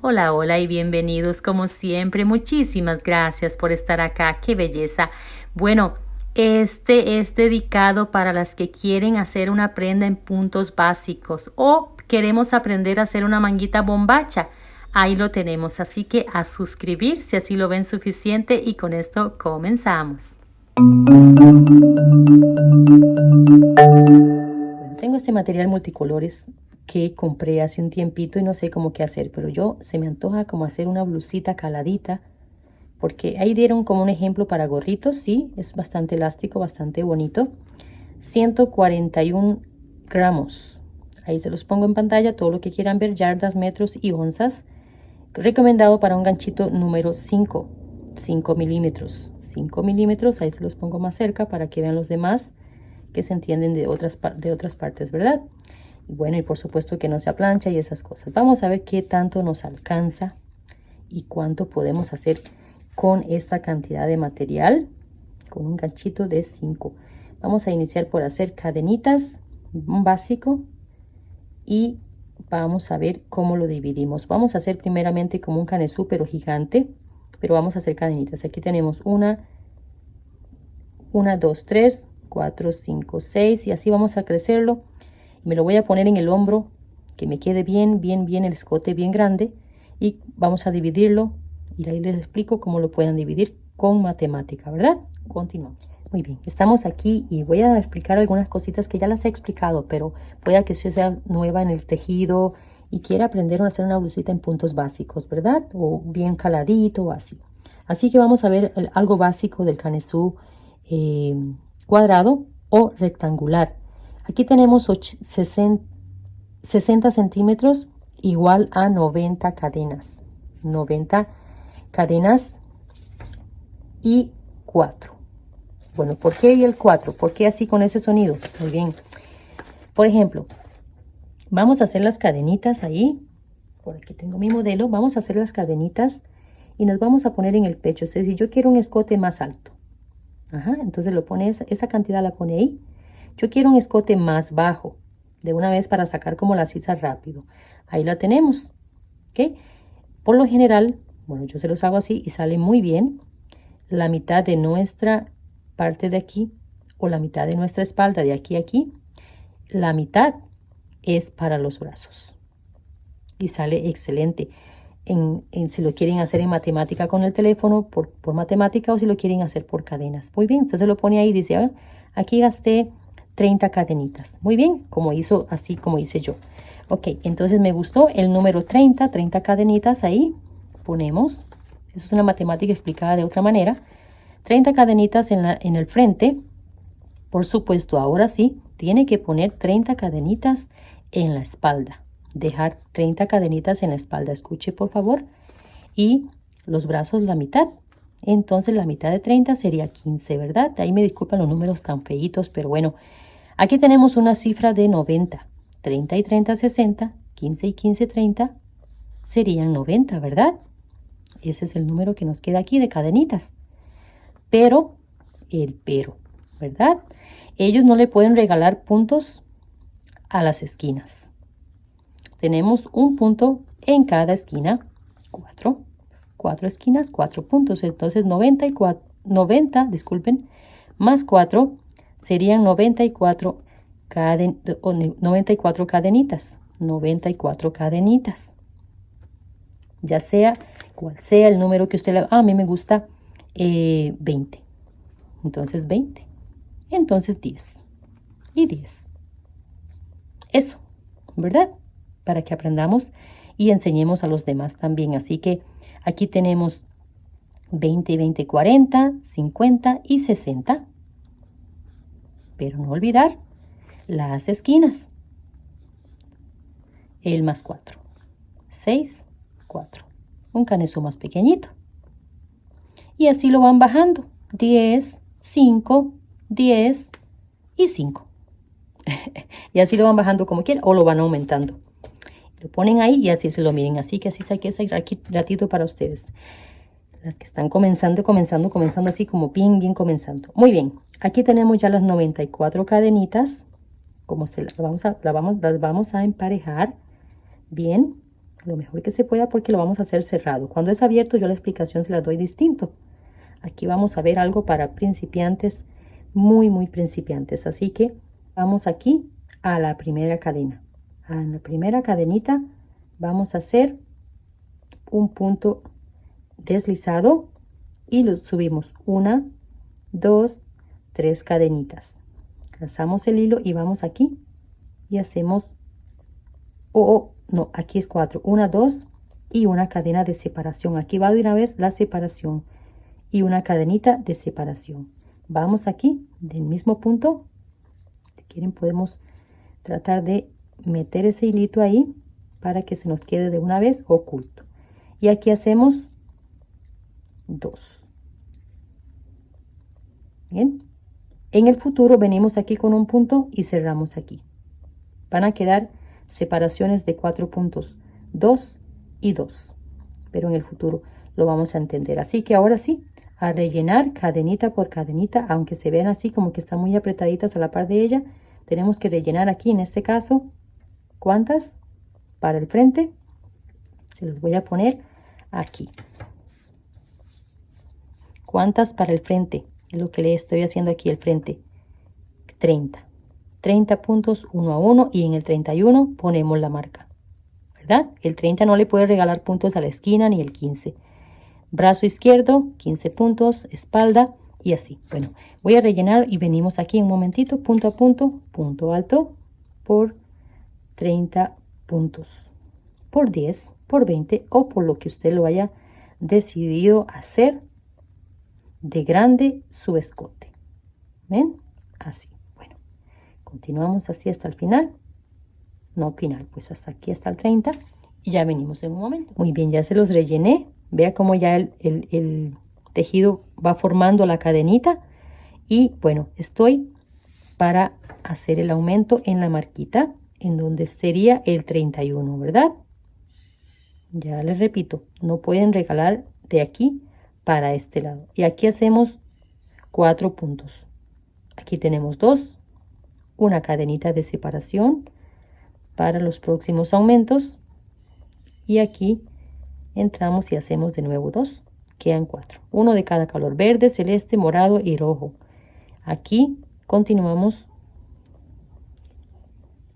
Hola, hola y bienvenidos como siempre. Muchísimas gracias por estar acá. Qué belleza. Bueno, este es dedicado para las que quieren hacer una prenda en puntos básicos o queremos aprender a hacer una manguita bombacha. Ahí lo tenemos, así que a suscribir si así lo ven suficiente y con esto comenzamos. Bueno, tengo este material multicolores que compré hace un tiempito y no sé cómo qué hacer, pero se me antoja como hacer una blusita caladita, porque ahí dieron como un ejemplo para gorritos, sí, es bastante elástico, bastante bonito. 141 gramos. Ahí se los pongo en pantalla, todo lo que quieran ver, yardas, metros y onzas. Recomendado para un ganchito número 5, 5 milímetros. 5 milímetros, ahí se los pongo más cerca para que vean los demás que se entienden de otras partes, ¿verdad? Y bueno, y por supuesto que no se plancha y esas cosas. Vamos a ver qué tanto nos alcanza y cuánto podemos hacer con esta cantidad de material, con un ganchito de 5. Vamos a iniciar por hacer cadenitas, un básico, y vamos a ver cómo lo dividimos. Vamos a hacer primeramente como un canesú pero gigante, pero vamos a hacer cadenitas. Aquí tenemos una, 2, 3, 4, 5, 6 y así vamos a crecerlo. Me lo voy a poner en el hombro, que me quede bien el escote bien grande, y vamos a dividirlo y ahí les explico cómo lo pueden dividir con matemática, ¿verdad? Continuamos. Muy bien, estamos aquí y voy a explicar algunas cositas que ya las he explicado, pero pueda que usted sea nueva en el tejido y quiera aprender a hacer una blusita en puntos básicos, ¿verdad? O bien caladito o así. Así que vamos a ver algo básico del canesú eh, cuadrado o rectangular. Aquí tenemos 60 centímetros igual a 90 cadenas. 90 cadenas y 4. Bueno, ¿por qué y el 4? ¿Por qué así con ese sonido? Muy bien. Por ejemplo, vamos a hacer las cadenitas ahí. Por aquí tengo mi modelo. Vamos a hacer las cadenitas y nos vamos a poner en el pecho. Es decir, yo quiero un escote más alto. Ajá, entonces lo pones, esa cantidad la pone ahí. Yo quiero un escote más bajo, de una vez para sacar como la sisa rápido. Ahí la tenemos, ¿ok? Por lo general, bueno, yo se los hago así y sale muy bien. La mitad de nuestra parte de aquí, o la mitad de nuestra espalda de aquí a aquí, la mitad es para los brazos. Y sale excelente. Si lo quieren hacer en matemática con el teléfono, por matemática, o si lo quieren hacer por cadenas. Muy bien, entonces lo pone ahí y dice, ah, aquí gasté 30 cadenitas. Muy bien, como hizo, así como hice yo. Ok, entonces me gustó el número 30 cadenitas ahí. Ponemos, eso es una matemática explicada de otra manera. 30 cadenitas en el frente. Por supuesto, ahora sí, tiene que poner 30 cadenitas en la espalda. Dejar 30 cadenitas en la espalda. Escuche, por favor. Y los brazos la mitad. Entonces, la mitad de 30 sería 15, ¿verdad? Ahí me disculpan los números tan feitos, pero bueno. Aquí tenemos una cifra de 90. 30 y 30, 60. 15 y 15, 30. Serían 90, ¿verdad? Ese es el número que nos queda aquí de cadenitas. Pero, ¿verdad? Ellos no le pueden regalar puntos a las esquinas. Tenemos un punto en cada esquina. 4 esquinas, 4 puntos. Entonces 90, disculpen, más 4 serían 94 cadenitas. 94 cadenitas. Ya sea cual sea el número que usted le... a mí me gusta 20. Entonces 20. Entonces 10. Y 10. Eso, ¿verdad? Para que aprendamos y enseñemos a los demás también. Así que aquí tenemos 20, 20, 40, 50 y 60. Pero no olvidar las esquinas. El más 4. 6, 4. Un canesú más pequeñito. Y así lo van bajando. 10, 5, 10 y 5. Y así lo van bajando como quieran o lo van aumentando. Lo ponen ahí y así se lo miren. Así que así saqué ese ratito para ustedes. Las que están comenzando así como bien comenzando. Muy bien. Aquí tenemos ya las 94 cadenitas. Como las vamos a emparejar. Bien. lo mejor que se pueda porque lo vamos a hacer cerrado. Cuando es abierto yo la explicación se la doy distinto. Aquí vamos a ver algo para principiantes, muy principiantes. Así que vamos aquí a la primera cadena. A la primera cadenita vamos a hacer un punto deslizado y lo subimos 1, 2, 3 cadenitas. Lazamos el hilo y vamos aquí y hacemos, no, aquí es 4, 1, 2 y una cadena de separación. Aquí va de una vez la separación y una cadenita de separación. Vamos aquí del mismo punto. Si quieren podemos tratar de meter ese hilito ahí para que se nos quede de una vez oculto. Y aquí hacemos 2. Bien. En el futuro venimos aquí con un punto y cerramos aquí. Van a quedar separaciones de 4 puntos, 2 y 2. Pero en el futuro lo vamos a entender. Así que ahora sí, a rellenar cadenita por cadenita, aunque se vean así como que están muy apretaditas a la par de ella, tenemos que rellenar aquí, en este caso, ¿cuántas? Para el frente, se los voy a poner aquí. ¿Cuántas para el frente? Es lo que le estoy haciendo aquí el frente. 30. 30 puntos 1 a 1 y en el 31 ponemos la marca. ¿Verdad? El 30 no le puede regalar puntos a la esquina ni el 15. Brazo izquierdo, 15 puntos, espalda y así. Bueno, voy a rellenar y venimos aquí un momentito, punto a punto alto por 30 puntos. Por 10, por 20 o por lo que usted lo haya decidido hacer de grande su escote. ¿Ven? Así. Bueno, continuamos así hasta el final. No final, pues hasta aquí, hasta el 30. Y ya venimos en un momento. Muy bien, ya se los rellené. Vea cómo ya el tejido va formando la cadenita. Y bueno, estoy para hacer el aumento en la marquita, en donde sería el 31, ¿verdad? Ya les repito, no pueden regalar de aquí para este lado. Y aquí hacemos 4 puntos. Aquí tenemos 2, una cadenita de separación para los próximos aumentos. Y aquí entramos y hacemos de nuevo 2. Quedan 4. Uno de cada color: verde, celeste, morado y rojo. Aquí continuamos.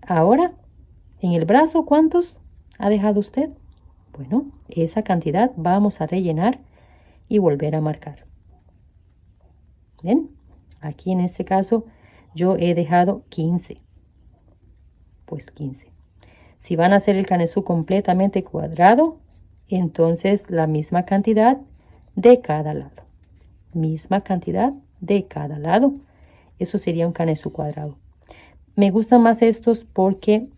Ahora, en el brazo, ¿cuántos ha dejado usted? Bueno, esa cantidad vamos a rellenar y volver a marcar. ¿Ven? Aquí en este caso yo he dejado 15. Pues 15. Si van a hacer el canesú completamente cuadrado, entonces la misma cantidad de cada lado. Misma cantidad de cada lado. Eso sería un canesú cuadrado. Me gustan más estos porque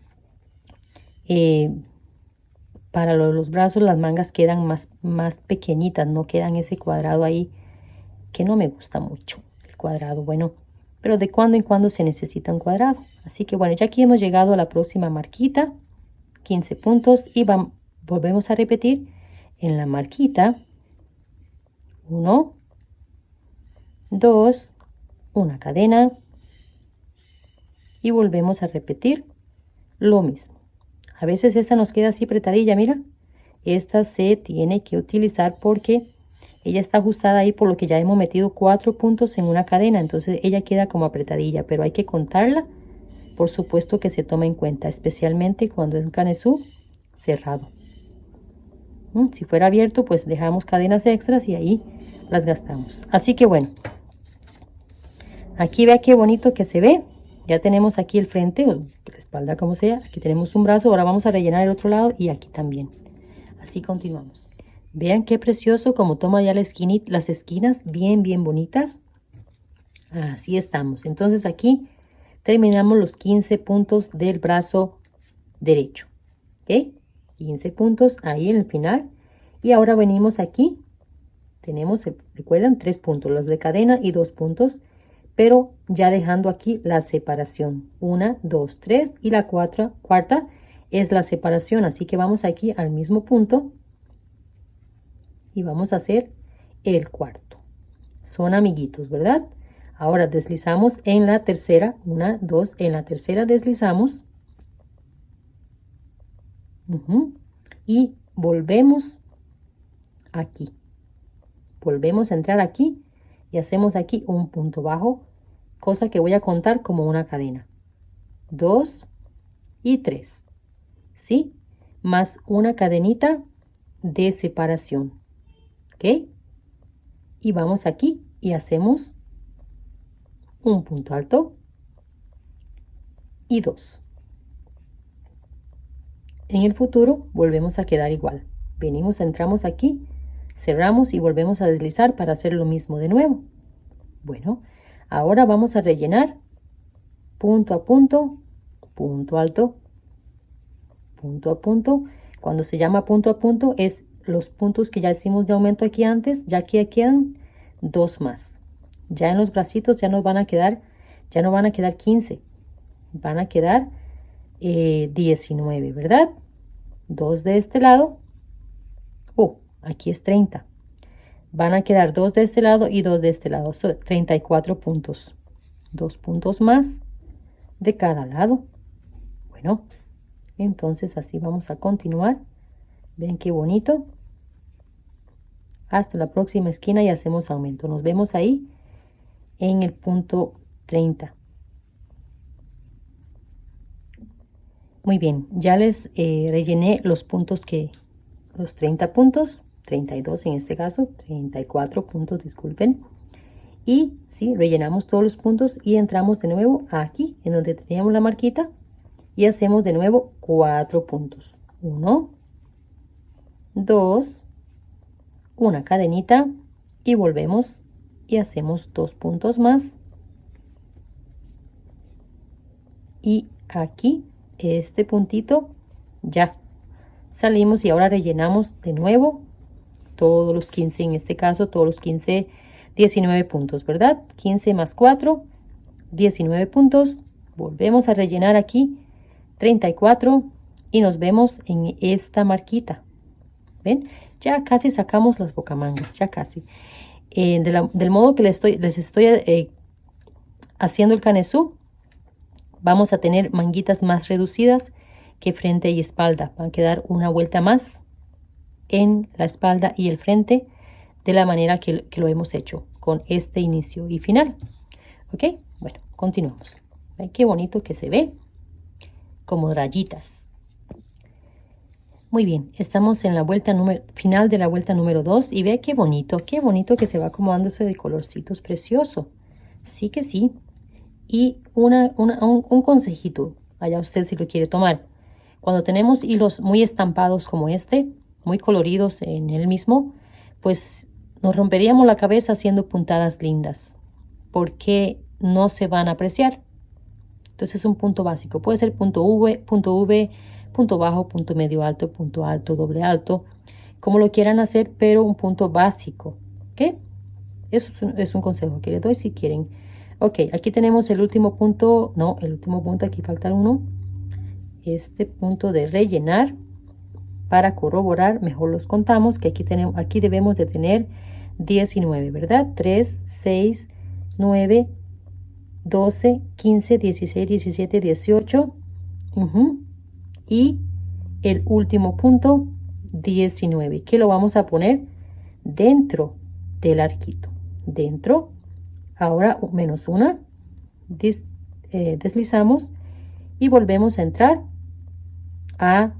para los brazos las mangas quedan más pequeñitas, no quedan ese cuadrado ahí que no me gusta mucho, el cuadrado. Bueno, pero de cuando en cuando se necesita un cuadrado. Así que bueno, ya aquí hemos llegado a la próxima marquita, 15 puntos, y volvemos a repetir en la marquita 1, 2, una cadena y volvemos a repetir lo mismo. A veces esta nos queda así apretadilla, mira. Esta se tiene que utilizar porque ella está ajustada ahí, por lo que ya hemos metido 4 puntos en una cadena. Entonces ella queda como apretadilla, pero hay que contarla. Por supuesto que se toma en cuenta, especialmente cuando es un canesú cerrado. Si fuera abierto, pues dejamos cadenas extras y ahí las gastamos. Así que bueno, aquí vea qué bonito que se ve. Ya tenemos aquí el frente, o la espalda, como sea. Aquí tenemos un brazo. Ahora vamos a rellenar el otro lado y aquí también. Así continuamos. Vean qué precioso como toma ya las esquinas bien bonitas. Así estamos. Entonces aquí terminamos los 15 puntos del brazo derecho. ¿Ok? 15 puntos ahí en el final. Y ahora venimos aquí. Tenemos, recuerdan, 3 puntos. Los de cadena y 2 puntos. Pero ya dejando aquí la separación. 1, 2, 3 y la cuarta es la separación. Así que vamos aquí al mismo punto y vamos a hacer el cuarto. Son amiguitos, ¿verdad? Ahora deslizamos en la tercera. 1, 2, en la tercera deslizamos. y volvemos aquí. Volvemos a entrar aquí y hacemos aquí un punto bajo, cosa que voy a contar como una cadena. 2 y 3, ¿sí? Más una cadenita de separación, ¿ok? Y vamos aquí y hacemos un punto alto y 2. En el futuro volvemos a quedar igual. Venimos, entramos aquí, cerramos y volvemos a deslizar para hacer lo mismo de nuevo. Bueno, ahora vamos a rellenar punto a punto, punto alto, punto a punto. Cuando se llama punto a punto es los puntos que ya hicimos de aumento aquí antes, ya que quedan 2 más. Ya en los bracitos ya nos van a quedar, ya no van a quedar 15, van a quedar 19, ¿verdad? 2 de este lado. Aquí es 30. Van a quedar 2 de este lado y 2 de este lado. 34 puntos. 2 puntos más de cada lado. Bueno, entonces así vamos a continuar. Ven qué bonito. Hasta la próxima esquina y hacemos aumento. Nos vemos ahí en el punto 30. Muy bien, ya les rellené los puntos los 30 puntos, 32 en este caso, 34 puntos, disculpen. Y sí, rellenamos todos los puntos y entramos de nuevo aquí, en donde teníamos la marquita, y hacemos de nuevo 4 puntos. 1, 2, una cadenita y volvemos y hacemos 2 puntos más. Y aquí, este puntito, ya salimos y ahora rellenamos de nuevo todos los 15, en este caso todos los 15, 19 puntos, ¿verdad? 15 más 4, 19 puntos. Volvemos a rellenar aquí 34 y nos vemos en esta marquita. ¿Ven? Ya casi sacamos las bocamangas, ya casi. Del modo que les estoy haciendo el canesú, vamos a tener manguitas más reducidas que frente y espalda. Va a quedar una vuelta más en la espalda y el frente de la manera que lo hemos hecho con este inicio y final. ¿Ok? Bueno, continuamos. ¿Ven qué bonito que se ve? Como rayitas. Muy bien, estamos en la vuelta final de la vuelta número 2 y ve qué bonito que se va acomodándose de colorcitos, precioso. Sí que sí. Y un consejito, allá usted si lo quiere tomar. Cuando tenemos hilos muy estampados como este, muy coloridos en el mismo, pues nos romperíamos la cabeza haciendo puntadas lindas, porque no se van a apreciar. Entonces un punto básico, puede ser punto V, punto bajo, punto medio alto, doble alto, como lo quieran hacer, pero un punto básico, ¿ok? Eso es un consejo que les doy si quieren. Ok, aquí tenemos el último punto, no, el último punto, aquí falta uno. Este punto de rellenar, para corroborar, mejor los contamos, que aquí debemos de tener 19, ¿verdad? 3, 6, 9, 12, 15, 16, 17, 18. Y el último punto, 19, que lo vamos a poner dentro del arquito. Dentro. Ahora menos una. Deslizamos y volvemos a entrar a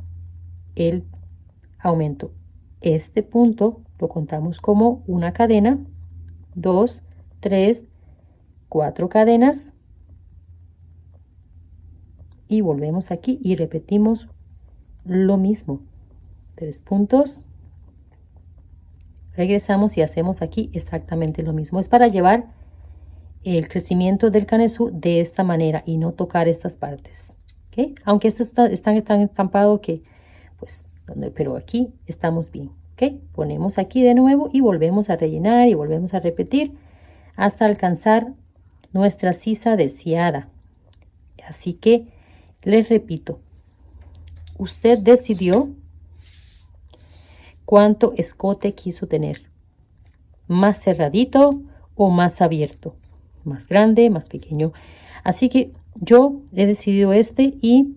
el aumento. Este punto lo contamos como una cadena, 2, 3, 4 cadenas y volvemos aquí y repetimos lo mismo. 3 puntos, regresamos y hacemos aquí exactamente lo mismo. Es para llevar el crecimiento del canesú de esta manera y no tocar estas partes, ¿okay? Aunque estos están estampados que pues pero aquí estamos bien, ¿ok? Ponemos aquí de nuevo y volvemos a rellenar y volvemos a repetir hasta alcanzar nuestra sisa deseada. Así que les repito, usted decidió cuánto escote quiso tener, más cerradito o más abierto, más grande, más pequeño. Así que yo he decidido este y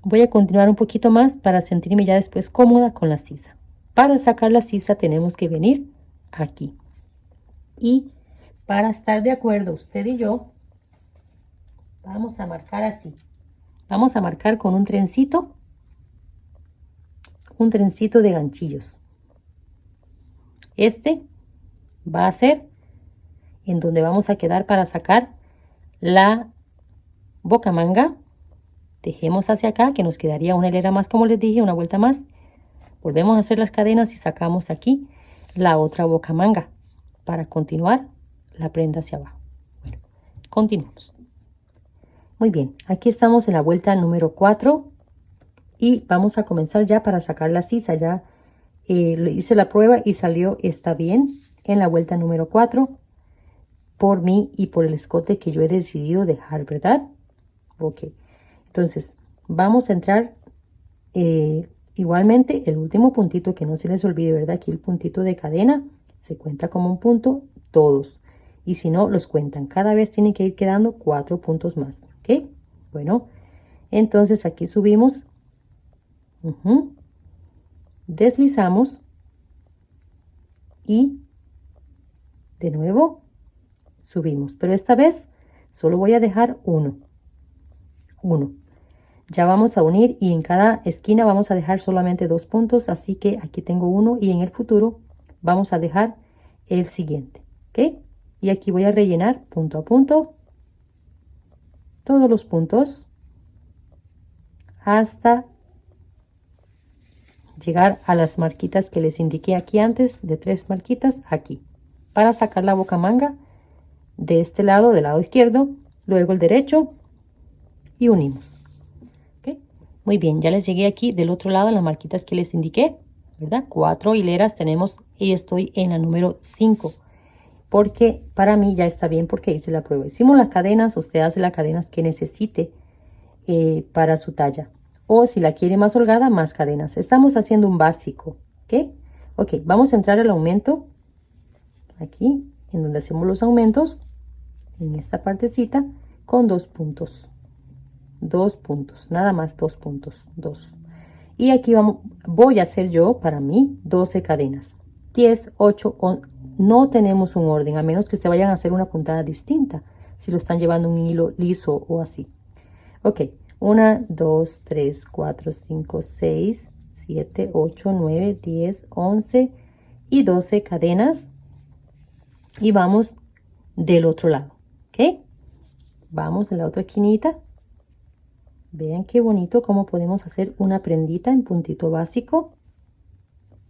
Voy a continuar un poquito más para sentirme ya después cómoda con la sisa. Para sacar la sisa tenemos que venir aquí. Y para estar de acuerdo usted y yo, vamos a marcar así. Vamos a marcar con un trencito de ganchillos. Este va a ser en donde vamos a quedar para sacar la bocamanga. Tejemos hacia acá, que nos quedaría una hilera más, como les dije, una vuelta más. Volvemos a hacer las cadenas y sacamos aquí la otra bocamanga para continuar la prenda hacia abajo. Bueno, continuamos. Muy bien, aquí estamos en la vuelta número 4 y vamos a comenzar ya para sacar la sisa. Ya hice la prueba y está bien en la vuelta número 4 por mí y por el escote que yo he decidido dejar, ¿verdad? Ok, entonces vamos a entrar igualmente el último puntito, que no se les olvide, ¿verdad? Aquí el puntito de cadena se cuenta como un punto todos, y si no los cuentan, cada vez tienen que ir quedando 4 puntos más. ¿Ok? Bueno, entonces aquí subimos, deslizamos y de nuevo subimos, pero esta vez solo voy a dejar uno. Ya vamos a unir y en cada esquina vamos a dejar solamente 2 puntos, así que aquí tengo uno y en el futuro vamos a dejar el siguiente. ¿Ok? Y aquí voy a rellenar punto a punto todos los puntos hasta llegar a las marquitas que les indiqué aquí antes, de 3 marquitas aquí, para sacar la bocamanga de este lado, del lado izquierdo, luego el derecho y unimos. ¿Okay? Muy bien, ya les llegué aquí del otro lado en las marquitas que les indiqué, ¿verdad? 4 hileras tenemos y estoy en la número 5. Porque para mí ya está bien, porque hice la prueba. Hicimos las cadenas, usted hace las cadenas que necesite para su talla. O si la quiere más holgada, más cadenas. Estamos haciendo un básico. ¿Ok? Ok, vamos a entrar al aumento. Aquí, en donde hacemos los aumentos. En esta partecita, con 2 puntos. 2 puntos, nada más 2 puntos. 2. Y aquí voy a hacer yo, para mí, 12 cadenas. 10, 8, 11. No tenemos un orden, a menos que ustedes vayan a hacer una puntada distinta, si lo están llevando un hilo liso o así. Ok, 1, 2, 3, 4, 5, 6, 7, 8, 9, 10, 11 y 12 cadenas. Y vamos del otro lado, ¿ok? Vamos en la otra esquinita. Vean qué bonito cómo podemos hacer una prendita en puntito básico,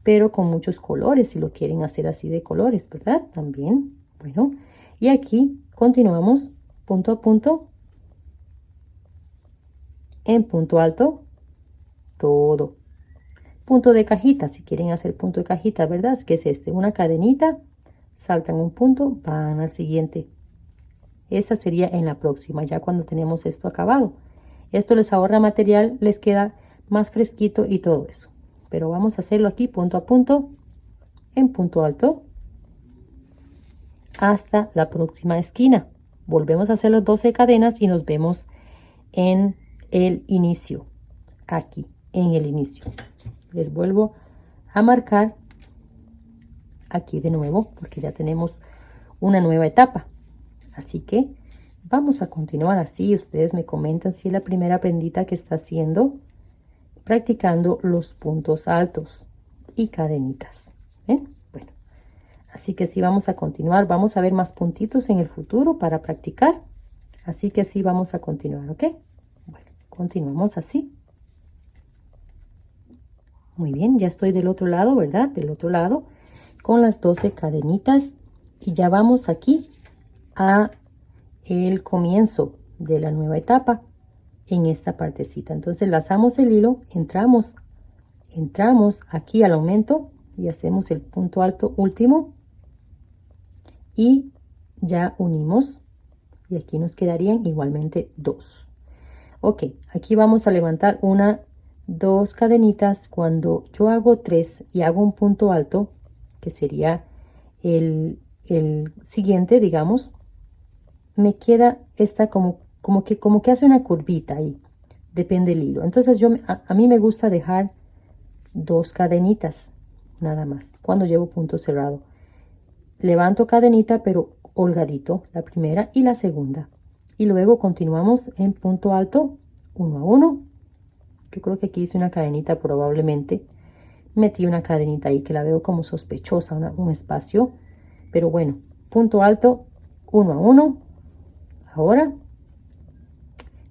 pero con muchos colores, si lo quieren hacer así de colores, ¿verdad? También, bueno, y aquí continuamos punto a punto, en punto alto, todo. Punto de cajita, si quieren hacer punto de cajita, ¿verdad? Que es este, una cadenita, saltan un punto, van al siguiente. Esa sería en la próxima, ya cuando tenemos esto acabado. Esto les ahorra material, les queda más fresquito y todo eso. Pero vamos a hacerlo aquí punto a punto, en punto alto, hasta la próxima esquina. Volvemos a hacer las 12 cadenas y nos vemos en el inicio, aquí, en el inicio. Les vuelvo a marcar aquí de nuevo, porque ya tenemos una nueva etapa. Así que vamos a continuar así. Ustedes me comentan si es la primera prendita que está haciendo, practicando los puntos altos y cadenitas. ¿Ven? Bueno, así que sí vamos a continuar. Vamos a ver más puntitos en el futuro para practicar. Así que sí vamos a continuar, ¿ok? Bueno, continuamos así. Muy bien, ya estoy del otro lado, ¿verdad? Del otro lado con las 12 cadenitas y ya vamos aquí a el comienzo de la nueva etapa en esta partecita. Entonces lazamos el hilo, entramos aquí al aumento y hacemos el punto alto último y ya unimos y aquí nos quedarían igualmente 2. Ok, aquí vamos a levantar una, 2 cadenitas. Cuando yo hago 3 y hago un punto alto, que sería el siguiente, digamos, me queda esta como que hace una curvita ahí. depende del hilo. Entonces a mí me gusta dejar 2 cadenitas nada más cuando llevo punto cerrado. Levanto cadenita pero holgadito, la primera y la segunda, y luego continuamos en punto alto 1 a 1. Yo creo que aquí hice una cadenita, probablemente metí una cadenita ahí que la veo como sospechosa, un espacio, pero bueno, punto alto 1 a 1. Ahora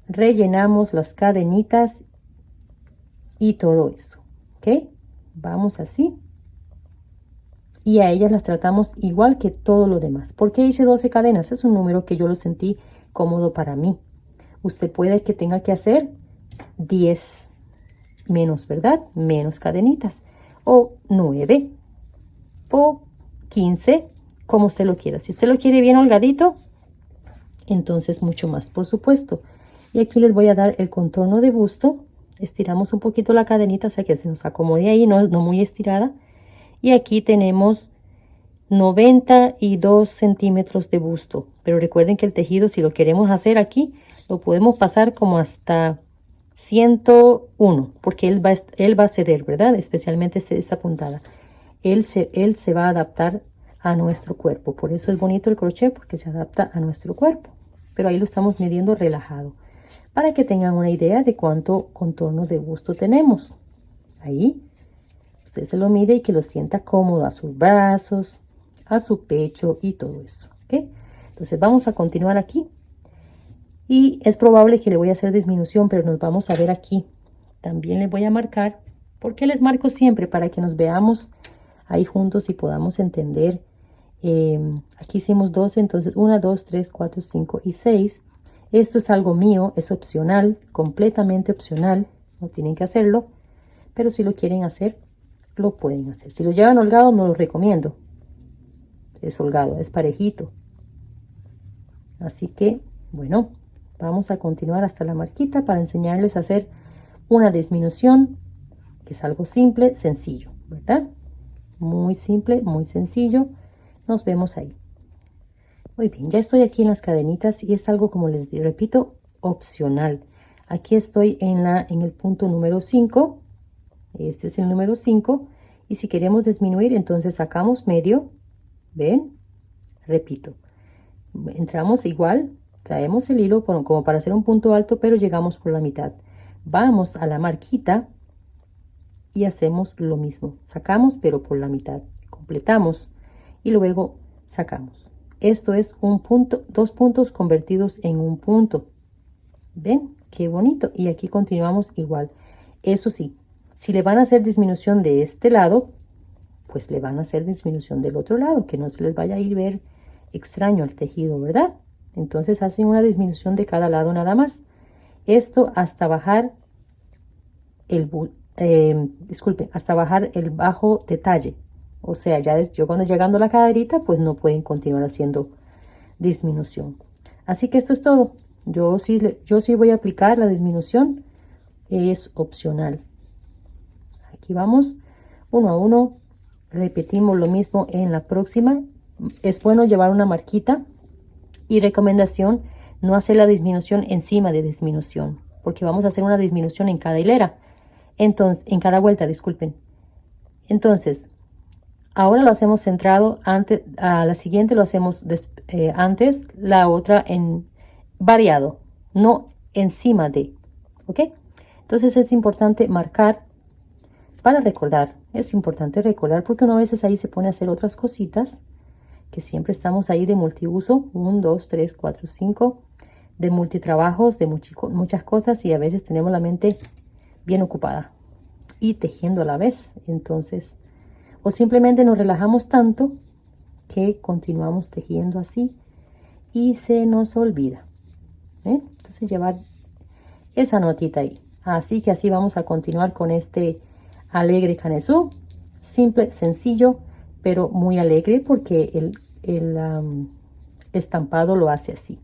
rellenamos las cadenitas y todo eso, ¿ok? Vamos así, y a ellas las tratamos igual que todo lo demás. ¿Por qué hice 12 cadenas? Es un número que yo lo sentí cómodo para mí. Usted puede que tenga que hacer 10 menos, ¿verdad? Menos cadenitas, o 9 o 15, como usted lo quiera. Si usted lo quiere bien holgadito, entonces mucho más, por supuesto. Y aquí les voy a dar el contorno de busto. Estiramos un poquito la cadenita, o sea que se nos acomode ahí, no muy estirada. Y aquí tenemos 92 centímetros de busto. Pero recuerden que el tejido, si lo queremos hacer aquí, lo podemos pasar como hasta 101, porque él va a ceder, ¿verdad? Especialmente esta puntada. Él se va a adaptar a nuestro cuerpo. Por eso es bonito el crochet, porque se adapta a nuestro cuerpo. Pero ahí lo estamos midiendo relajado, para que tengan una idea de cuánto contorno de busto tenemos. Ahí usted se lo mide y que lo sienta cómodo a sus brazos, a su pecho y todo eso, ¿ok? Entonces vamos a continuar aquí, y es probable que le voy a hacer disminución, pero nos vamos a ver aquí. También les voy a marcar. ¿Por qué les marco siempre? Para que nos veamos ahí juntos y podamos entender. Aquí hicimos 12, entonces 1, 2, 3, 4, 5 y 6. Esto es algo mío, es opcional, completamente opcional, no tienen que hacerlo, pero si lo quieren hacer, lo pueden hacer. Si lo llevan holgado, no lo recomiendo. Es holgado, es parejito. Así que, bueno, vamos a continuar hasta la marquita para enseñarles a hacer una disminución, que es algo simple, sencillo, ¿verdad? Muy simple, muy sencillo. Nos vemos ahí. Muy bien, ya estoy aquí en las cadenitas y es algo, como les repito, opcional. Aquí estoy en el punto número 5. Este es el número 5. Y si queremos disminuir, entonces sacamos medio. ¿Ven? Repito. Entramos igual, traemos el hilo como para hacer un punto alto, pero llegamos por la mitad. Vamos a la marquita y hacemos lo mismo. Sacamos, pero por la mitad. Completamos y luego sacamos. Esto es un punto, 2 puntos convertidos en un punto. ¿Ven? Qué bonito. Y aquí continuamos igual. Eso sí, si le van a hacer disminución de este lado, pues le van a hacer disminución del otro lado, que no se les vaya a ir ver extraño el tejido, ¿verdad? Entonces hacen una disminución de cada lado nada más. Esto hasta bajar hasta bajar el bajo detalle. O sea, yo cuando llegando a la caderita, pues no pueden continuar haciendo disminución. Así que esto es todo. Yo sí voy a aplicar la disminución. Es opcional. Aquí vamos 1 a 1. Repetimos lo mismo en la próxima. Es bueno llevar una marquita, y recomendación, no hacer la disminución encima de disminución, porque vamos a hacer una disminución en cada hilera. Entonces, en cada vuelta, disculpen. Entonces, ahora lo hacemos centrado, antes, a la siguiente lo hacemos antes, la otra en variado, no encima de, ¿ok? Entonces es importante marcar para recordar. Es importante recordar porque uno a veces ahí se pone a hacer otras cositas, que siempre estamos ahí de multiuso, 1, 2, 3, 4, 5, de multitrabajos, de muchas cosas, y a veces tenemos la mente bien ocupada y tejiendo a la vez. Entonces, o simplemente nos relajamos tanto que continuamos tejiendo así y se nos olvida. Entonces llevar esa notita ahí. Así que así vamos a continuar con este alegre canesú, simple, sencillo, pero muy alegre, porque el estampado lo hace así.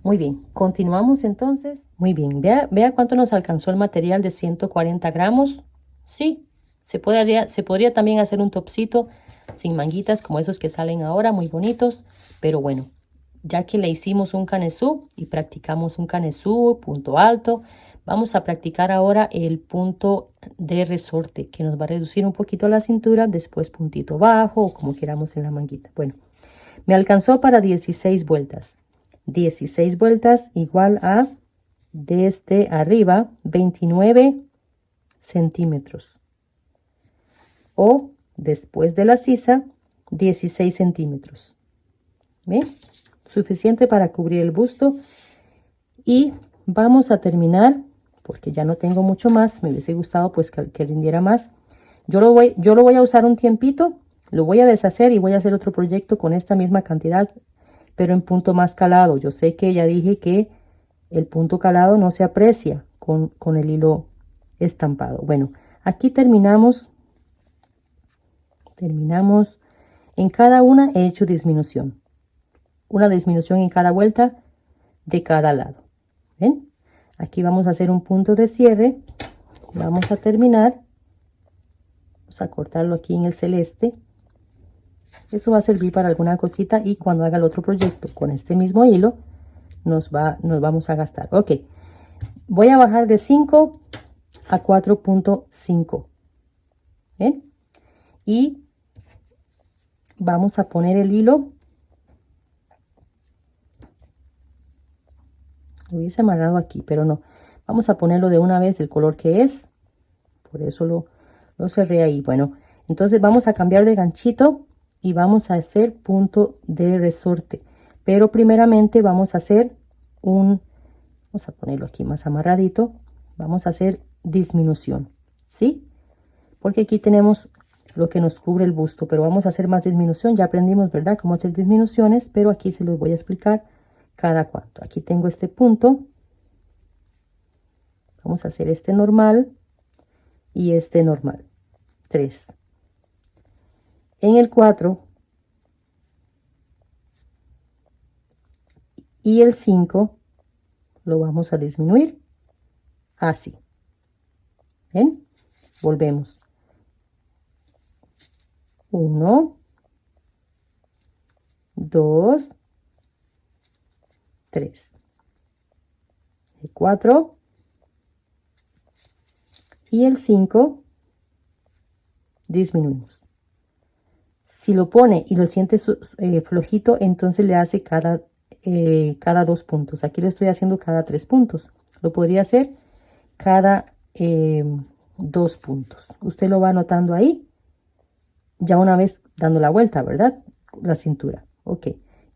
Muy bien, continuamos entonces. Muy bien, vea cuánto nos alcanzó el material de 140 gramos. Sí, se podría también hacer un topcito sin manguitas como esos que salen ahora, muy bonitos. Pero bueno, ya que le hicimos un canesú y practicamos un canesú, punto alto, Vamos a practicar ahora el punto de resorte, que nos va a reducir un poquito la cintura, después puntito bajo o como queramos en la manguita. Bueno, me alcanzó para 16 vueltas. 16 vueltas igual a, desde arriba, 29 centímetros. O después de la sisa, 16 centímetros. ¿Ven? Suficiente para cubrir el busto. Y vamos a terminar, porque ya no tengo mucho más. Me hubiese gustado pues que rindiera más. Yo lo voy a usar un tiempito. Lo voy a deshacer y voy a hacer otro proyecto con esta misma cantidad, pero en punto más calado. Yo sé que ya dije que el punto calado no se aprecia con el hilo estampado. Bueno, aquí terminamos. En cada una he hecho disminución. Una disminución en cada vuelta de cada lado. ¿Ven? Aquí vamos a hacer un punto de cierre. Vamos a terminar. Vamos a cortarlo aquí en el celeste. Esto va a servir para alguna cosita y cuando haga el otro proyecto con este mismo hilo nos vamos a gastar. Ok, voy a bajar de 5 a 4.5. ¿Ven? Y vamos a poner el hilo. Lo hubiese amarrado aquí, pero no. Vamos a ponerlo de una vez el color que es. Por eso lo cerré ahí. Bueno, entonces vamos a cambiar de ganchito y vamos a hacer punto de resorte. Pero primeramente vamos a hacer vamos a ponerlo aquí más amarradito. Vamos a hacer disminución, ¿sí? Porque aquí tenemos lo que nos cubre el busto, pero vamos a hacer más disminución. Ya aprendimos, ¿verdad?, cómo hacer disminuciones, pero aquí se los voy a explicar cada cuánto. Aquí tengo este punto. Vamos a hacer este normal y este normal. 3. En el 4 y el 5 lo vamos a disminuir así. ¿Ven? Volvemos. 1, 2, 3. El 4 y el 5 disminuimos. Si lo pone y lo siente flojito, entonces le hace cada 2 puntos. Aquí lo estoy haciendo cada 3 puntos. Lo podría hacer cada 2 puntos. Usted lo va anotando ahí, ya una vez dando la vuelta, ¿verdad? La cintura. Ok.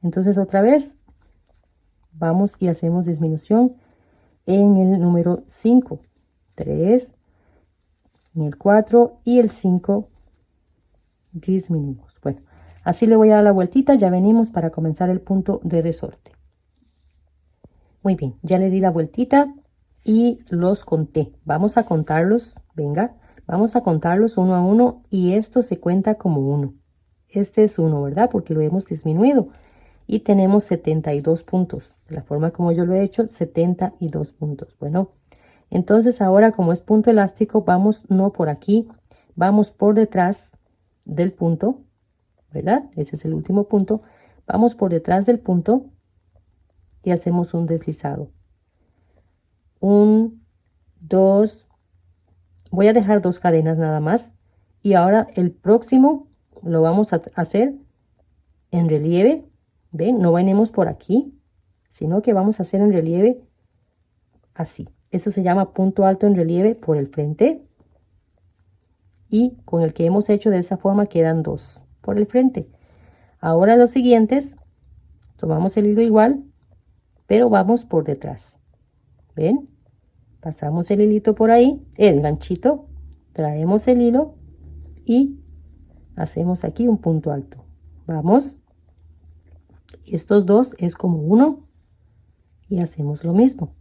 Entonces otra vez vamos y hacemos disminución en el número 5. 3, en el 4 y el 5 disminuimos. Bueno, así le voy a dar la vueltita. Ya venimos para comenzar el punto de resorte. Muy bien, ya le di la vueltita y los conté. Vamos a contarlos, venga, vamos a contarlos uno a uno y esto se cuenta como 1. Este es 1, ¿verdad? Porque lo hemos disminuido y tenemos 72 puntos. De la forma como yo lo he hecho, 72 puntos. Bueno, entonces ahora como es punto elástico, vamos no por aquí, vamos por detrás del punto, ¿verdad? Ese es el último punto. Vamos por detrás del punto y hacemos un deslizado. 1, 2, voy a dejar 2 cadenas nada más. Y ahora el próximo lo vamos a hacer en relieve. ¿Ven? No venimos por aquí, sino que vamos a hacer en relieve así. Eso se llama punto alto en relieve por el frente. Y con el que hemos hecho de esa forma quedan 2 por el frente. Ahora los siguientes, tomamos el hilo igual, pero vamos por detrás. ¿Ven? Pasamos el hilito por ahí, el ganchito, traemos el hilo y hacemos aquí un punto alto. Vamos. Estos 2 es como 1 y hacemos lo mismo.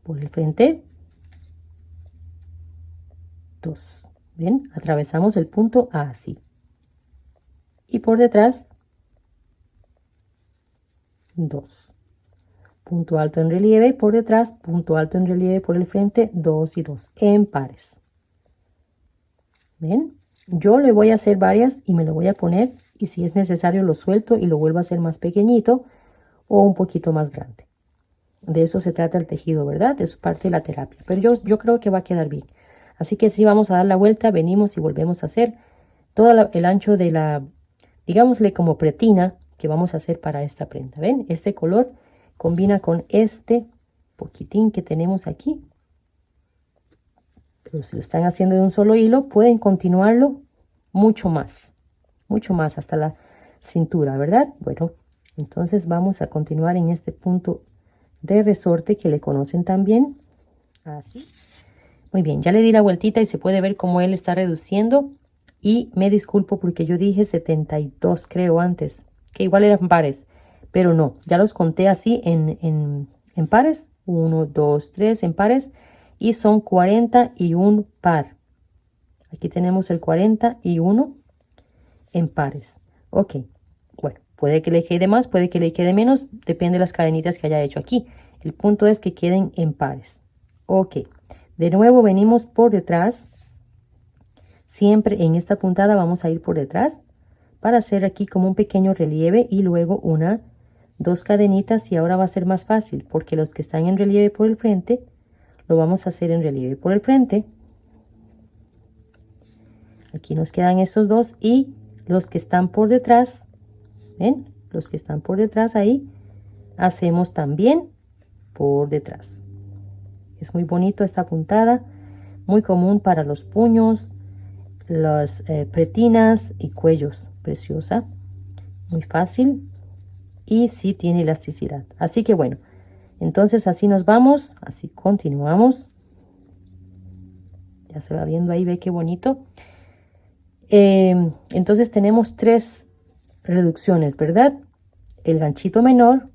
Por el frente, 2. ¿Ven? Atravesamos el punto así. Y por detrás, 2. Punto alto en relieve por detrás, punto alto en relieve por el frente, 2 y 2 en pares. ¿Ven? Yo le voy a hacer varias y me lo voy a poner y si es necesario lo suelto y lo vuelvo a hacer más pequeñito o un poquito más grande. De eso se trata el tejido, ¿verdad? Es parte de la terapia. Pero yo creo que va a quedar bien. Así que sí, vamos a dar la vuelta, venimos y volvemos a hacer todo el ancho de la, digámosle como pretina que vamos a hacer para esta prenda. ¿Ven? Este color combina con este poquitín que tenemos aquí. Pero si lo están haciendo de un solo hilo, pueden continuarlo mucho más hasta la cintura, ¿verdad? Bueno, entonces vamos a continuar en este punto de resorte que le conocen también. Así. Muy bien, ya le di la vueltita y se puede ver cómo él está reduciendo. Y me disculpo porque yo dije 72, creo, antes, que igual eran pares, pero no, ya los conté así en pares. 1, 2, 3 en pares y son 41 par. Aquí tenemos el 41 en pares. Ok, bueno, puede que le quede más, puede que le quede menos, depende de las cadenitas que haya hecho aquí. El punto es que queden en pares. Ok, de nuevo venimos por detrás. Siempre en esta puntada vamos a ir por detrás para hacer aquí como un pequeño relieve y luego dos cadenitas, y ahora va a ser más fácil porque los que están en relieve por el frente lo vamos a hacer en relieve por el frente. Aquí nos quedan estos dos y los que están por detrás, ¿ven? Los que están por detrás ahí hacemos también por detrás. Es muy bonito esta puntada, muy común para los puños, las pretinas y cuellos. Preciosa, muy fácil y sí tiene elasticidad. Así que bueno, entonces así nos vamos, así continuamos. Ya se va viendo ahí, ve qué bonito. Entonces tenemos 3 reducciones, ¿verdad? El ganchito menor,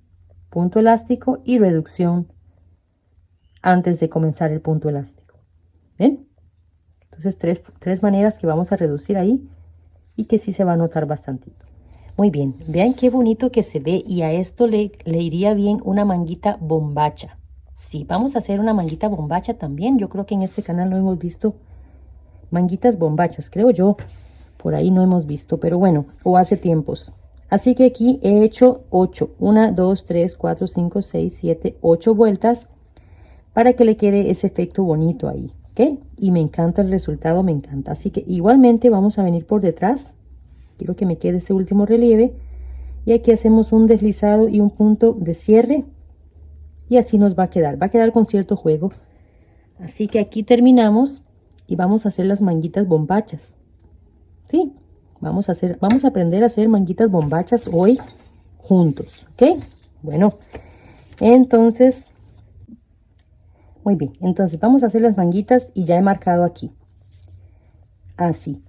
punto elástico y reducción antes de comenzar el punto elástico. ¿Ven? Entonces tres maneras que vamos a reducir ahí y que sí se va a notar bastantito. Muy bien, vean qué bonito que se ve, y a esto le iría bien una manguita bombacha. Sí, vamos a hacer una manguita bombacha también. Yo creo que en este canal no hemos visto manguitas bombachas, creo yo. Por ahí no hemos visto, pero bueno, o hace tiempos. Así que aquí he hecho 8. 1, 2, 3, 4, 5, 6, 7, 8 vueltas para que le quede ese efecto bonito ahí, ¿ok? Y me encanta el resultado, me encanta. Así que igualmente vamos a venir por detrás. Quiero que me quede ese último relieve. Y aquí hacemos un deslizado y un punto de cierre. Y así nos va a quedar. Va a quedar con cierto juego. Así que aquí terminamos y vamos a hacer las manguitas bombachas. ¿Sí? Vamos a aprender a hacer manguitas bombachas hoy juntos, ¿ok? Bueno, entonces, muy bien. Entonces vamos a hacer las manguitas y ya he marcado aquí. Así.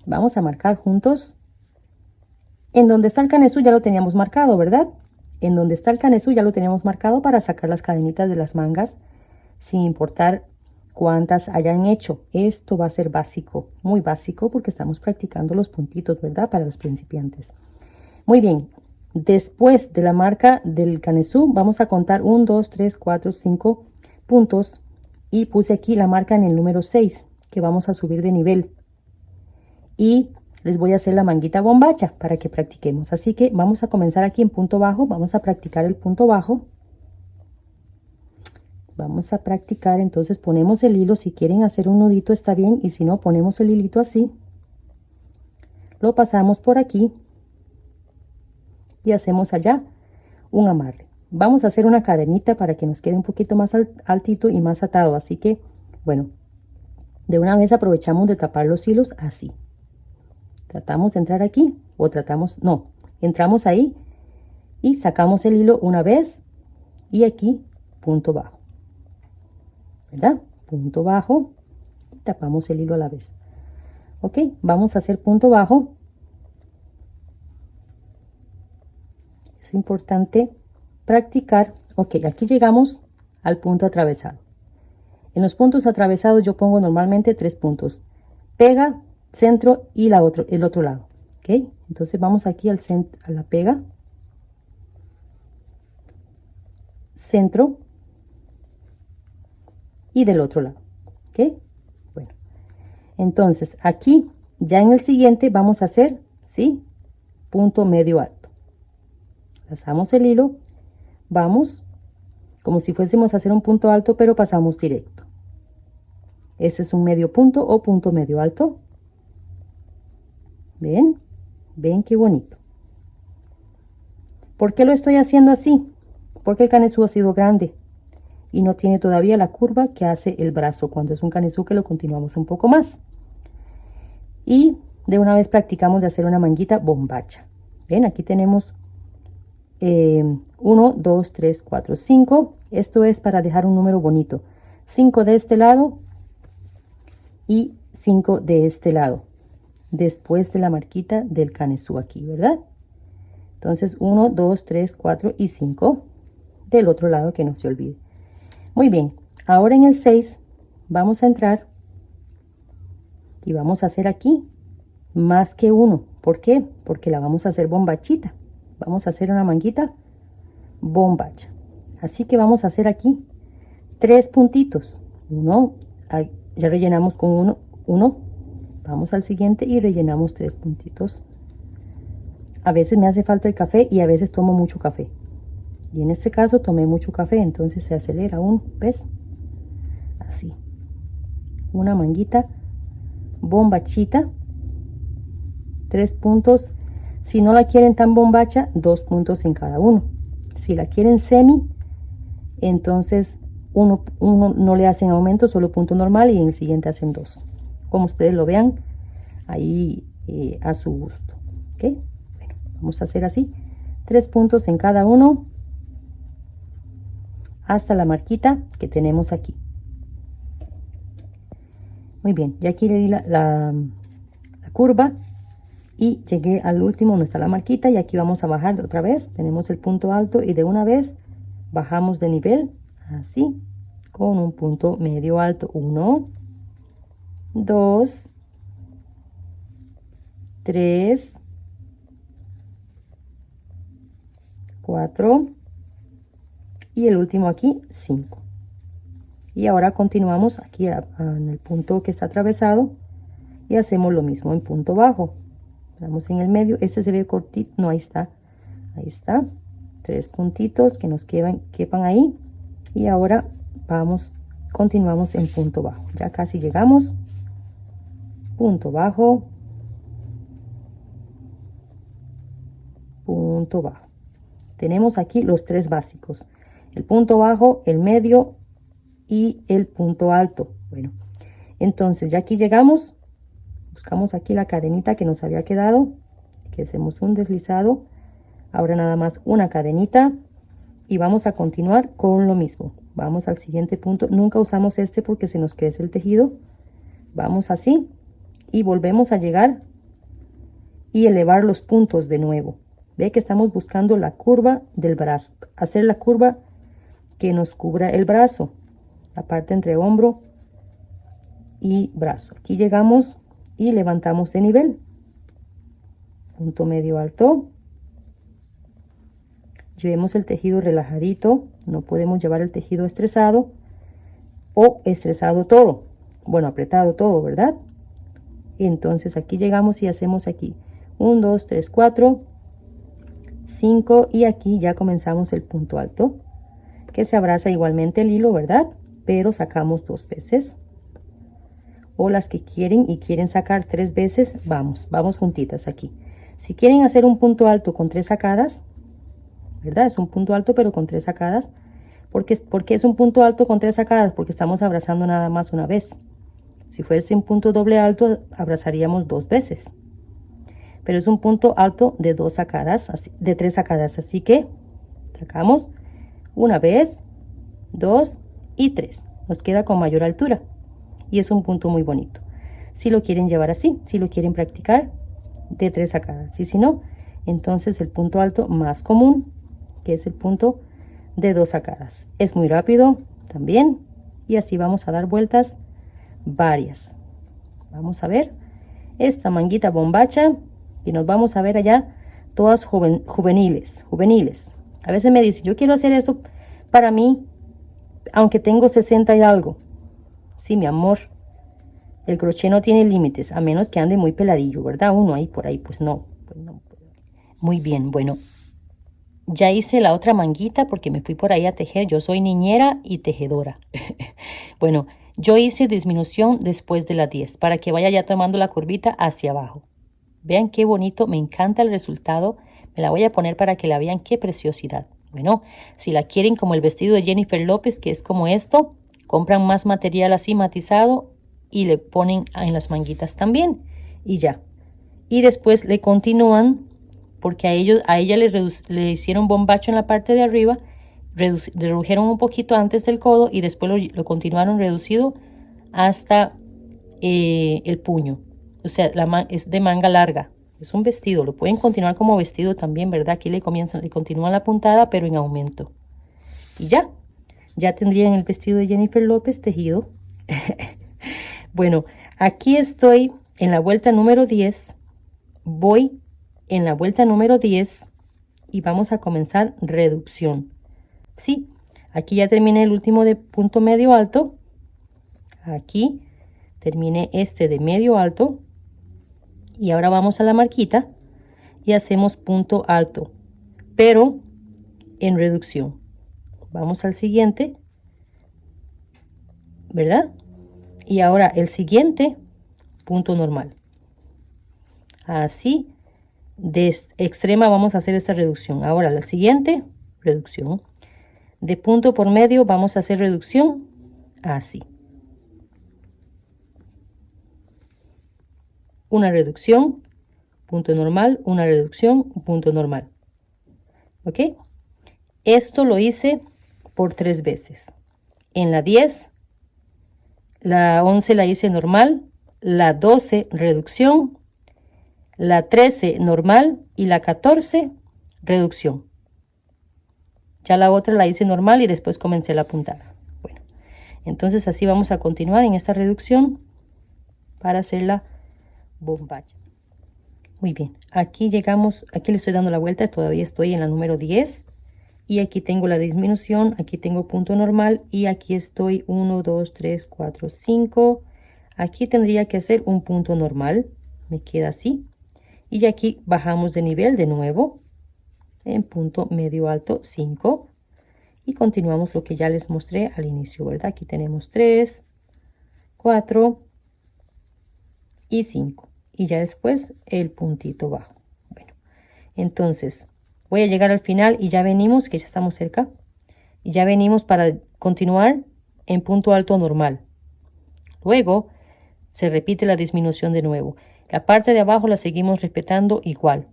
Vamos a marcar juntos. En donde está el canesú ya lo teníamos marcado, ¿verdad? En donde está el canesú ya lo teníamos marcado para sacar las cadenitas de las mangas, sin importar cuántas hayan hecho. Esto va a ser básico, muy básico, porque estamos practicando los puntitos, ¿verdad? Para los principiantes. Muy bien. Después de la marca del canesú, vamos a contar 1, 2, 3, 4, 5 puntos. Y puse aquí la marca en el número 6, que vamos a subir de nivel. Y les voy a hacer la manguita bombacha para que practiquemos. Así que vamos a comenzar aquí en punto bajo. Vamos a practicar el punto bajo. Vamos a practicar, entonces ponemos el hilo. Si quieren hacer un nudito está bien, y si no, ponemos el hilito así. Lo pasamos por aquí y hacemos allá un amarre. Vamos a hacer una cadenita para que nos quede un poquito más altito y más atado. Así que, bueno, de una vez aprovechamos de tapar los hilos así. Tratamos de entrar aquí, o entramos ahí y sacamos el hilo una vez, y aquí punto bajo, ¿verdad? Punto bajo y tapamos el hilo a la vez. Ok, vamos a hacer punto bajo. Es importante practicar. Ok, aquí llegamos al punto atravesado. En los puntos atravesados yo pongo normalmente 3 puntos: pega, centro y el otro lado. Ok, entonces vamos aquí al centro, a la pega, centro y del otro lado. Ok, bueno, entonces aquí ya en el siguiente vamos a hacer, ¿sí?, punto medio alto. Pasamos el hilo, vamos como si fuésemos a hacer un punto alto, pero pasamos directo. Este es un medio punto o punto medio alto. ¿Ven? ¿Ven qué bonito? ¿Por qué lo estoy haciendo así? Porque el canesú ha sido grande y no tiene todavía la curva que hace el brazo cuando es un canesú, que lo continuamos un poco más. Y de una vez practicamos de hacer una manguita bombacha. Ven, aquí tenemos 1, 2, 3, 4, 5. Esto es para dejar un número bonito. 5 de este lado y 5 de este lado, después de la marquita del canesú aquí, ¿verdad? Entonces 1, 2, 3, 4 y 5 del otro lado, que no se olvide. Muy bien, ahora en el 6 vamos a entrar y vamos a hacer aquí más que 1. ¿Por qué? Porque la vamos a hacer bombachita. Vamos a hacer una manguita bombacha. Así que vamos a hacer aquí 3 puntitos. Uno, ya rellenamos con uno. Vamos al siguiente y rellenamos 3 puntitos. A veces me hace falta el café y a veces tomo mucho café. Y en este caso tomé mucho café, entonces se acelera uno, ¿ves? Así. Una manguita bombachita. 3 puntos. Si no la quieren tan bombacha, 2 puntos en cada uno. Si la quieren semi, entonces uno no le hacen aumento, solo punto normal, y en el siguiente hacen 2. Como ustedes lo vean ahí a su gusto. ¿Ok? Bueno, vamos a hacer así. 3 puntos en cada uno hasta la marquita que tenemos aquí. Muy bien, ya aquí le di la curva y llegué al último donde está la marquita, y aquí vamos a bajar otra vez. Tenemos el punto alto y de una vez bajamos de nivel así con un punto medio alto. 1, 2, 3, 4 y el último aquí 5. Y ahora continuamos aquí en el punto que está atravesado y hacemos lo mismo en punto bajo. Damos en el medio. Este se ve cortito, no, ahí está, 3 puntitos que nos quepan ahí. Y ahora continuamos en punto bajo. Ya casi llegamos. Punto bajo, punto bajo. Tenemos aquí los 3 básicos: el punto bajo, el medio y el punto alto. Bueno, entonces ya aquí llegamos. Buscamos aquí la cadenita que nos había quedado, que hacemos un deslizado. Ahora nada más una cadenita y vamos a continuar con lo mismo. Vamos al siguiente punto. Nunca usamos este porque se nos crece el tejido. Vamos así y volvemos a llegar y elevar los puntos de nuevo. Ve que estamos buscando la curva del brazo, hacer la curva que nos cubra el brazo, la parte entre hombro y brazo. Aquí llegamos y levantamos de nivel. Punto medio alto. Llevemos el tejido relajadito. No podemos llevar el tejido estresado o estresado todo. Bueno, apretado todo, ¿verdad? Entonces aquí llegamos y hacemos aquí 1, 2, 3, 4, 5 y aquí ya comenzamos el punto alto, que se abraza igualmente el hilo, ¿verdad? Pero sacamos 2 veces. O las que quieren sacar 3 veces, vamos juntitas aquí. Si quieren hacer un punto alto con 3 sacadas, ¿verdad? Es un punto alto pero con 3 sacadas. ¿Por qué es un punto alto con 3 sacadas? Porque estamos abrazando nada más una vez. Si fuese un punto doble alto, abrazaríamos 2 veces. Pero es un punto alto de 2 sacadas, de 3 sacadas. Así que sacamos una vez, 2 y 3. Nos queda con mayor altura. Y es un punto muy bonito. Si lo quieren llevar así, si lo quieren practicar de 3 sacadas. Y si no, entonces el punto alto más común, que es el punto de 2 sacadas. Es muy rápido también. Y así vamos a dar vueltas varias. Vamos a ver esta manguita bombacha y nos vamos a ver allá todas juveniles. A veces me dicen, yo quiero hacer eso para mí, aunque tengo 60 y algo. Sí, mi amor, el crochet no tiene límites, a menos que ande muy peladillo, ¿verdad? Uno ahí por ahí, pues no. Muy bien, bueno. ya hice la otra manguita porque me fui por ahí a tejer. Yo soy niñera y tejedora. Bueno, yo hice disminución después de las 10 para que vaya ya tomando la curvita hacia abajo. Vean qué bonito, me encanta el resultado. Me la voy a poner para que la vean, qué preciosidad. Bueno, si la quieren como el vestido de Jennifer López, que es como esto, compran más material así matizado y le ponen en las manguitas también. Y ya. Y después le continúan, porque a ella le hicieron bombacho en la parte de arriba, redujeron un poquito antes del codo y después lo continuaron reducido hasta el puño. O sea, es de manga larga. Es un vestido, lo pueden continuar como vestido también, ¿verdad? Aquí le continúan la puntada, pero en aumento. Y ya tendrían el vestido de Jennifer López tejido. Bueno, aquí estoy en la vuelta número 10. Voy en la vuelta número 10 y vamos a comenzar reducción. Sí, aquí ya terminé el último de punto medio alto. Aquí terminé este de medio alto. Y ahora vamos a la marquita y hacemos punto alto, pero en reducción. Vamos al siguiente, ¿verdad? Y ahora el siguiente, punto normal. Así, de extrema vamos a hacer esta reducción. Ahora la siguiente, reducción. De punto por medio vamos a hacer reducción, así. Una reducción, punto normal, una reducción, punto normal. ¿Ok? Esto lo hice por 3 veces. En la 10, la 11 la hice normal, la 12 reducción, la 13 normal y la 14 reducción. Ya la otra la hice normal y después comencé la puntada. Bueno, entonces así vamos a continuar en esta reducción para hacer la bombacha. Muy bien, aquí llegamos, aquí le estoy dando la vuelta, todavía estoy en la número 10 y aquí tengo la disminución, aquí tengo punto normal y aquí estoy 1, 2, 3, 4, 5. Aquí tendría que hacer un punto normal, me queda así. Y aquí bajamos de nivel de nuevo en punto medio alto 5 y continuamos lo que ya les mostré al inicio, ¿verdad? Aquí tenemos 3, 4 y 5 y ya después el puntito bajo. Bueno, entonces voy a llegar al final y ya venimos, que ya estamos cerca, y ya venimos para continuar en punto alto normal. Luego se repite la disminución de nuevo. La parte de abajo la seguimos respetando igual,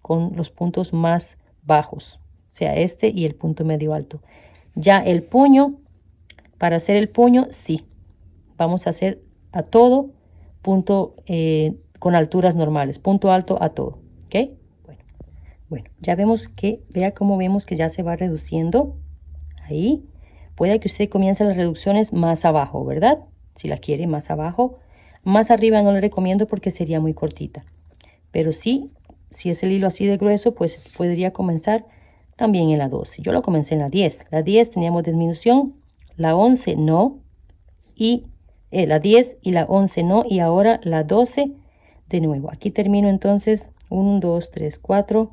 con los puntos más bajos, o sea, este y el punto medio alto. Ya el puño, para hacer el puño, sí, vamos a hacer a todo punto con alturas normales, punto alto a todo, ¿ok? Bueno, ya vemos que, vea cómo vemos que ya se va reduciendo. Ahí, puede que usted comience las reducciones más abajo, ¿verdad? Si la quiere más abajo. Más arriba no le recomiendo porque sería muy cortita. Pero sí, si es el hilo así de grueso, pues podría comenzar también en la 12. Yo lo comencé en la 10. La 10 teníamos disminución, la 11 no, y la 10 y la 11 no, y ahora la 12 de nuevo. Aquí termino entonces 1, 2, 3, 4,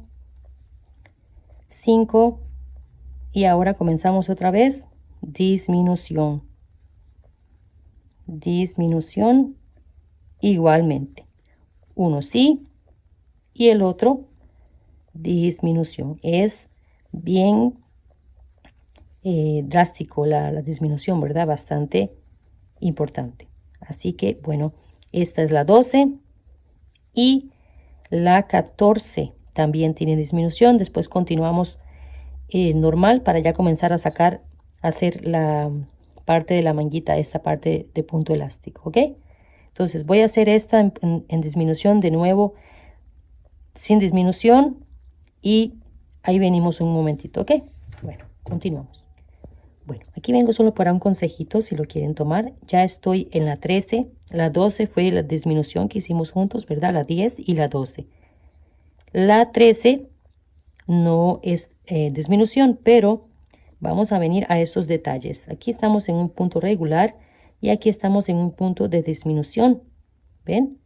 5 y ahora comenzamos otra vez disminución. Disminución igualmente. Uno sí y el otro disminución. Es bien drástico la disminución, ¿verdad? Bastante importante. Así que, bueno, esta es la 12 y la 14 también tiene disminución. Después continuamos normal para ya comenzar a sacar, hacer la parte de la manguita, esta parte de punto elástico, ¿ok? Entonces voy a hacer esta en disminución de nuevo, sin disminución, y ahí venimos un momentito, ¿ok? Bueno, continuamos. Bueno, aquí vengo solo para un consejito si lo quieren tomar. Ya estoy en la 13, la 12 fue la disminución que hicimos juntos, ¿verdad? La 10 y la 12. La 13 no es disminución, pero vamos a venir a esos detalles. Aquí estamos en un punto regular y aquí estamos en un punto de disminución. ¿Ven?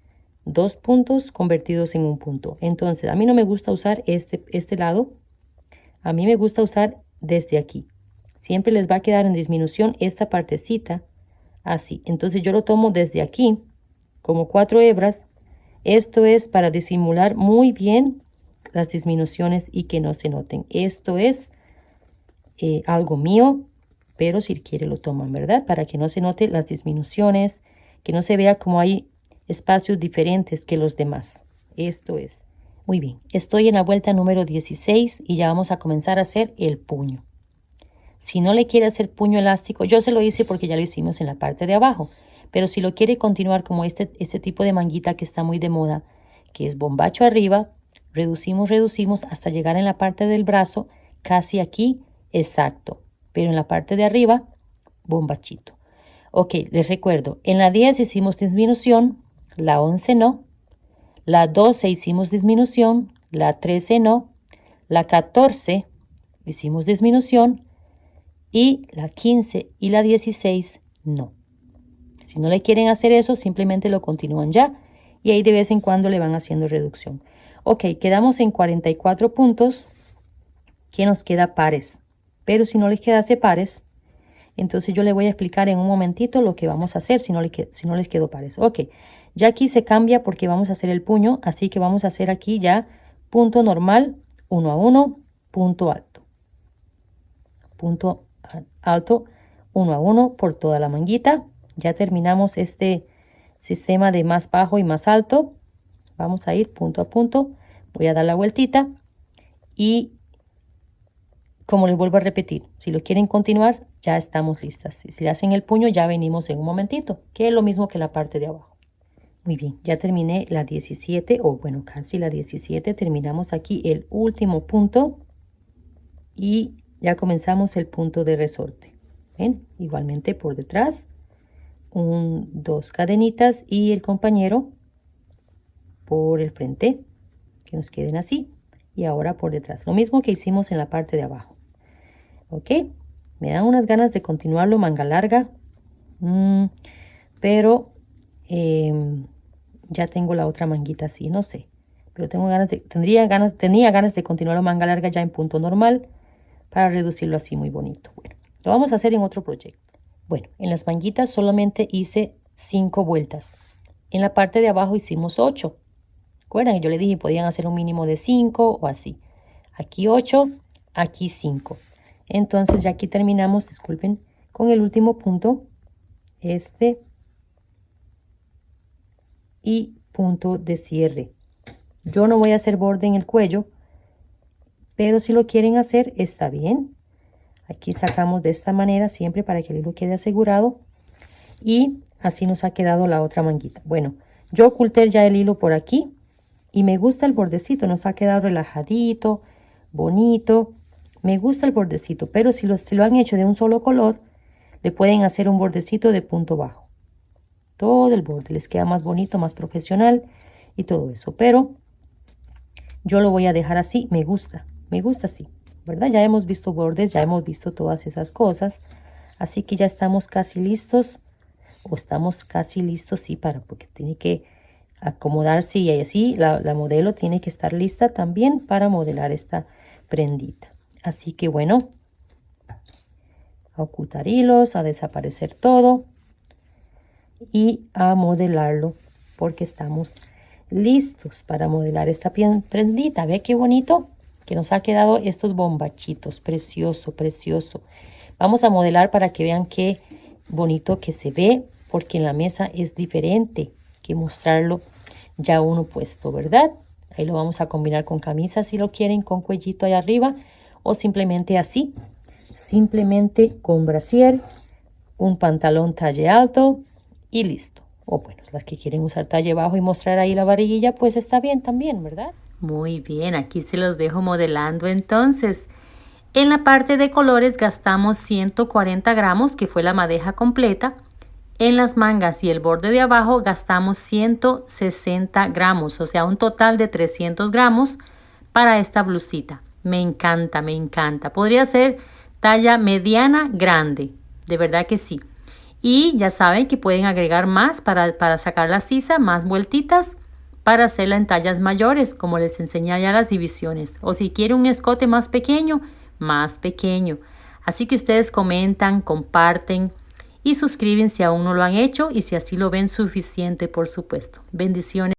2 puntos convertidos en un punto. Entonces, a mí no me gusta usar este lado. A mí me gusta usar desde aquí. Siempre les va a quedar en disminución esta partecita, así. Entonces yo lo tomo desde aquí, como 4 hebras. Esto es para disimular muy bien las disminuciones y que no se noten. Esto es algo mío, pero si quiere lo toman, ¿verdad? Para que no se note las disminuciones, que no se vea como hay espacios diferentes que los demás. Esto es. Muy bien, estoy en la vuelta número 16 y ya vamos a comenzar a hacer el puño. Si no le quiere hacer puño elástico, yo se lo hice porque ya lo hicimos en la parte de abajo. Pero si lo quiere continuar como este tipo de manguita que está muy de moda, que es bombacho arriba, reducimos hasta llegar en la parte del brazo, casi aquí, exacto. Pero en la parte de arriba, bombachito. Ok, les recuerdo, en la 10 hicimos disminución, la 11 no, la 12 hicimos disminución, la 13 no, la 14 hicimos disminución y la 15 y la 16 no. Si no le quieren hacer eso, simplemente lo continúan ya y ahí de vez en cuando le van haciendo reducción. Ok, quedamos en 44 puntos que nos queda pares. Pero si no les quedase pares, entonces yo le voy a explicar en un momentito lo que vamos a hacer si no les quedó pares. Ok, ya aquí se cambia porque vamos a hacer el puño, así que vamos a hacer aquí ya punto normal, 1 a 1, punto alto. Punto alto, 1 a 1 por toda la manguita. Ya terminamos este sistema de más bajo y más alto. Vamos a ir punto a punto. Voy a dar la vueltita y como les vuelvo a repetir, si lo quieren continuar, ya estamos listas. Si le hacen el puño, ya venimos en un momentito, que es lo mismo que la parte de abajo. Muy bien, ya terminé la 17, o bueno, casi la 17. Terminamos aquí el último punto y ya comenzamos el punto de resorte. ¿Ven? Igualmente por detrás, 2 cadenitas y el compañero por el frente, que nos queden así. Y ahora por detrás, lo mismo que hicimos en la parte de abajo. Ok, me dan unas ganas de continuarlo manga larga, pero ya tengo la otra manguita así, no sé, pero tenía ganas de continuarlo manga larga ya en punto normal para reducirlo así muy bonito. Bueno, lo vamos a hacer en otro proyecto. Bueno, en las manguitas solamente hice 5 vueltas. En la parte de abajo hicimos 8. ¿Recuerdan? Yo les dije podían hacer un mínimo de 5 o así. Aquí 8, aquí 5. Entonces ya aquí terminamos, disculpen, con el último punto, y punto de cierre. Yo no voy a hacer borde en el cuello, pero si lo quieren hacer, está bien. Aquí sacamos de esta manera siempre para que el hilo quede asegurado y así nos ha quedado la otra manguita. Bueno, yo oculté ya el hilo por aquí y me gusta el bordecito, nos ha quedado relajadito, bonito. Me gusta el bordecito, pero si lo han hecho de un solo color, le pueden hacer un bordecito de punto bajo. Todo el borde les queda más bonito, más profesional y todo eso. Pero yo lo voy a dejar así, me gusta así, ¿verdad? Ya hemos visto bordes, ya hemos visto todas esas cosas. Así que ya estamos casi listos, sí, porque tiene que acomodarse y así la modelo tiene que estar lista también para modelar esta prendita. Así que bueno, a ocultar hilos, a desaparecer todo y a modelarlo porque estamos listos para modelar esta prendita. ¿Ve qué bonito que nos ha quedado estos bombachitos? Precioso, precioso. Vamos a modelar para que vean qué bonito que se ve, porque en la mesa es diferente que mostrarlo ya uno puesto, ¿verdad? Ahí lo vamos a combinar con camisa si lo quieren, con cuellito ahí arriba, o simplemente así, simplemente con brasier, un pantalón talle alto y listo. O bueno, las que quieren usar talle bajo y mostrar ahí la barriguilla, pues está bien también, ¿verdad? Muy bien, aquí se los dejo modelando entonces. En la parte de colores gastamos 140 gramos, que fue la madeja completa. En las mangas y el borde de abajo gastamos 160 gramos, o sea, un total de 300 gramos para esta blusita. Me encanta, me encanta. Podría ser talla mediana, grande, de verdad que sí. Y ya saben que pueden agregar más para sacar la sisa, más vueltitas. para hacerla en tallas mayores, como les enseñé ya las divisiones. O si quiere un escote más pequeño, más pequeño. Así que ustedes comentan, comparten y suscriben si aún no lo han hecho y si así lo ven suficiente, por supuesto. Bendiciones.